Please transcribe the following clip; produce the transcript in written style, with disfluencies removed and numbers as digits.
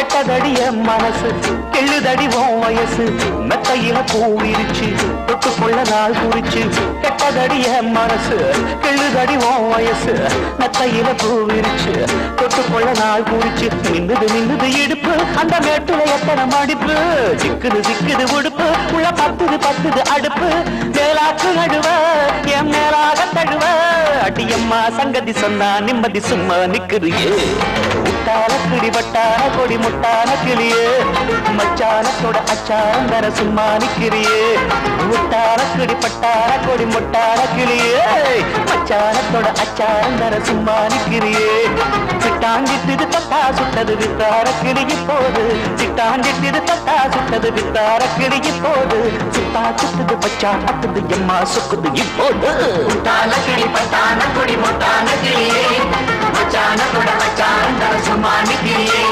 கெட்டதடிய மனசு கெள்ளுதடி உன் வயசு மெத்தையில பூ விரிச்சு தொட்டுக்கொள்ள நாள் குறிச்சு கெட்டதடிய மனசு கெள்ளுதடி உன் வயசு மெத்தையில பூ விரிச்சு தொட்டுக்கொள்ள நாள் குறிச்சு மின்னுது இடுப்பு அந்த மேட்டுல எத்தனை மடிப்பு சிக்குது உடுப்பு உள்ள பத்துது அடுப்பு மேலாக்கு நடுவ என் மேலாக தழுவ அடியம்மா சங்கதி சொன்னா நிம்மதி சும்மா நிக்குறியே முட்டான கிளி வட்டான கொடி முட்டான கிளியே மச்சானத்தோட அச்சாந்தர சும்மா நிக்கிறியே முட்டான கிளி பட்டான கொடி முட்டான கிளியே மச்சானத்தோட அச்சாந்தர சும்மா நிக்கிறியே சிட்டாஞ்சிட்டு தட்டா சுட்டது வித்தார கிளிக்கு போது சிட்டாஞ்சிட்டு தட்டா சுட்டது வித்தார கிளிக்கு போது சுத்தா சுத்துது பச்சா அத்துது எம்மா சுக்குது இப்போது முட்டான கிளி பட்டான கொடி முட்டான கிளியே மச்சான தொட மச்சான் சும்மா நிக்கிறியே